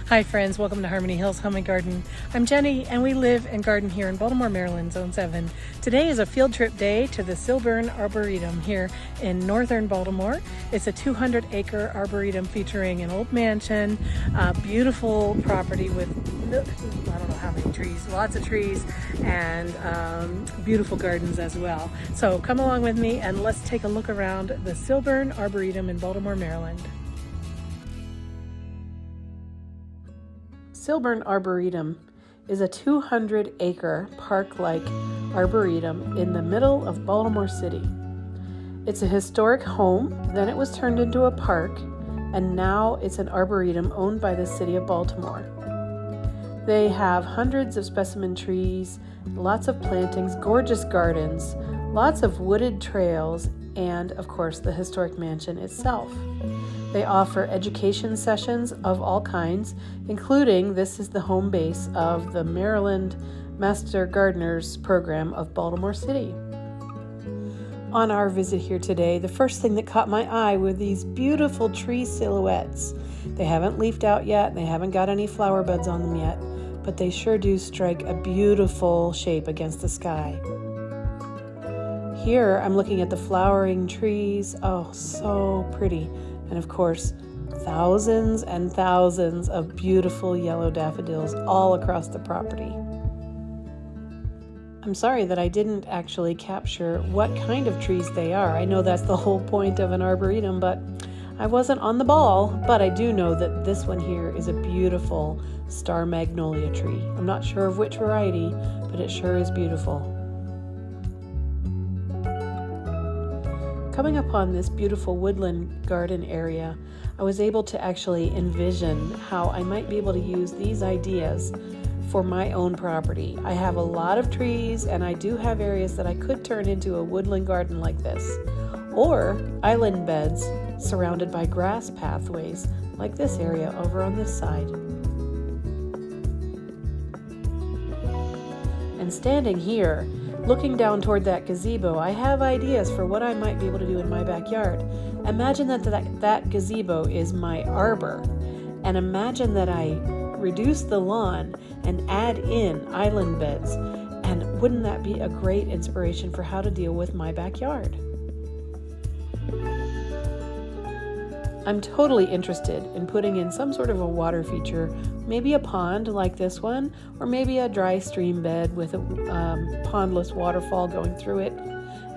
Hi friends, welcome to Harmony Hills Home and Garden. I'm Jenny and we live and garden here in Baltimore, Maryland, Zone 7. Today is a field trip day to the Cylburn Arboretum here in northern Baltimore. It's a 200-acre arboretum featuring an old mansion, a beautiful property with, I don't know how many trees, lots of trees, and beautiful gardens as well. So come along with me and let's take a look around the Cylburn Arboretum in Baltimore, Maryland. Cylburn Arboretum is a 200-acre park-like arboretum in the middle of Baltimore City. It's a historic home, then it was turned into a park, and now it's an arboretum owned by the city of Baltimore. They have hundreds of specimen trees, lots of plantings, gorgeous gardens, lots of wooded trails, and of course the historic mansion itself. They offer education sessions of all kinds, including this is the home base of the Maryland Master Gardeners program of Baltimore City. On our visit here today, the first thing that caught my eye were these beautiful tree silhouettes. They haven't leafed out yet, they haven't got any flower buds on them yet, but they sure do strike a beautiful shape against the sky. Here I'm looking at the flowering trees, oh so pretty. And of course, thousands and thousands of beautiful yellow daffodils all across the property. I'm sorry that I didn't actually capture what kind of trees they are. I know that's the whole point of an arboretum, but I wasn't on the ball. But I do know that this one here is a beautiful star magnolia tree. I'm not sure of which variety, but it sure is beautiful. Coming upon this beautiful woodland garden area, I was able to actually envision how I might be able to use these ideas for my own property. I have a lot of trees and I do have areas that I could turn into a woodland garden like this, or island beds surrounded by grass pathways like this area over on this side. And standing here, looking down toward that gazebo, I have ideas for what I might be able to do in my backyard. Imagine that gazebo is my arbor, and imagine that I reduce the lawn and add in island beds, and wouldn't that be a great inspiration for how to deal with my backyard? I'm totally interested in putting in some sort of a water feature, maybe a pond like this one, or maybe a dry stream bed with a pondless waterfall going through it.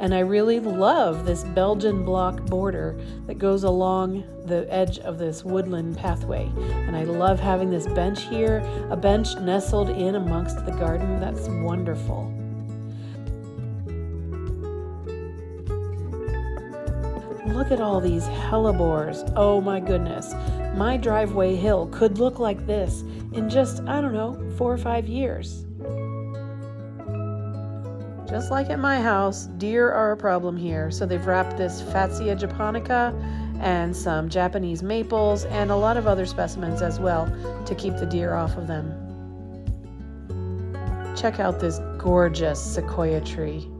And I really love this Belgian block border that goes along the edge of this woodland pathway. And I love having this bench here, a bench nestled in amongst the garden. That's wonderful. Look at all these hellebores. Oh my goodness. My driveway hill could look like this in just, 4 or 5 years. Just like at my house, deer are a problem here. So they've wrapped this Fatsia japonica and some Japanese maples and a lot of other specimens as well to keep the deer off of them. Check out this gorgeous sequoia tree.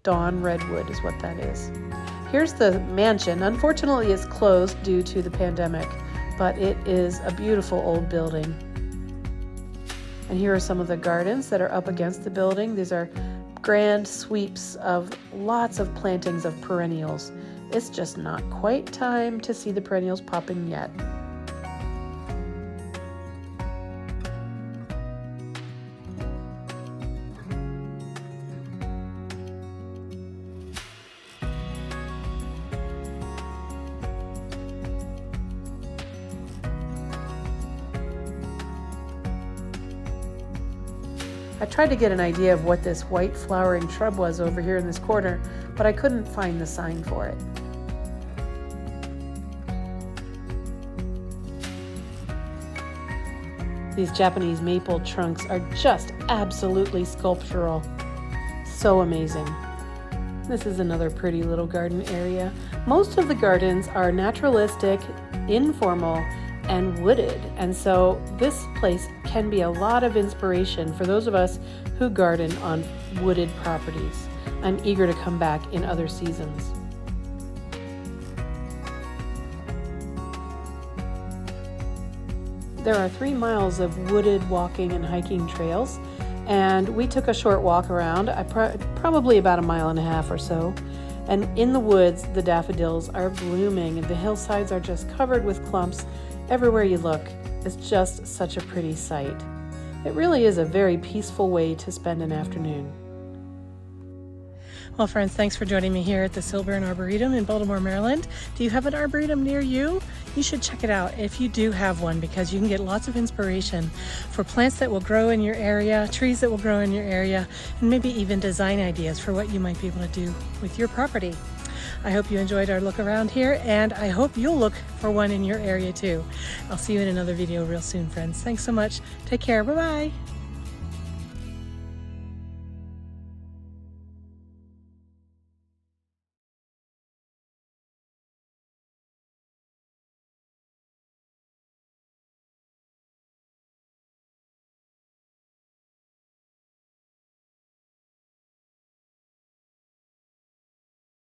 Dawn redwood is what that is. Here's the mansion. Unfortunately, it's closed due to the pandemic, but it is a beautiful old building. And here are some of the gardens that are up against the building. These are grand sweeps of lots of plantings of perennials. It's just not quite time to see the perennials popping yet. I tried to get an idea of what this white flowering shrub was over here in this corner, but I couldn't find the sign for it. These Japanese maple trunks are just absolutely sculptural. So amazing. This is another pretty little garden area. Most of the gardens are naturalistic, informal, and wooded, and so this place can be a lot of inspiration for those of us who garden on wooded properties. I'm eager to come back in other seasons. There are 3 miles of wooded walking and hiking trails, and we took a short walk around, probably about 1.5 miles or so. And in the woods, the daffodils are blooming, and the hillsides are just covered with clumps everywhere you look. It's just such a pretty sight. It really is a very peaceful way to spend an afternoon. Well, friends, thanks for joining me here at the Cylburn Arboretum in Baltimore, Maryland. Do you have an arboretum near you? You should check it out if you do have one, because you can get lots of inspiration for plants that will grow in your area, trees that will grow in your area, and maybe even design ideas for what you might be able to do with your property. I hope you enjoyed our look around here, and I hope you'll look for one in your area too. I'll see you in another video real soon, friends. Thanks so much. Take care. Bye-bye.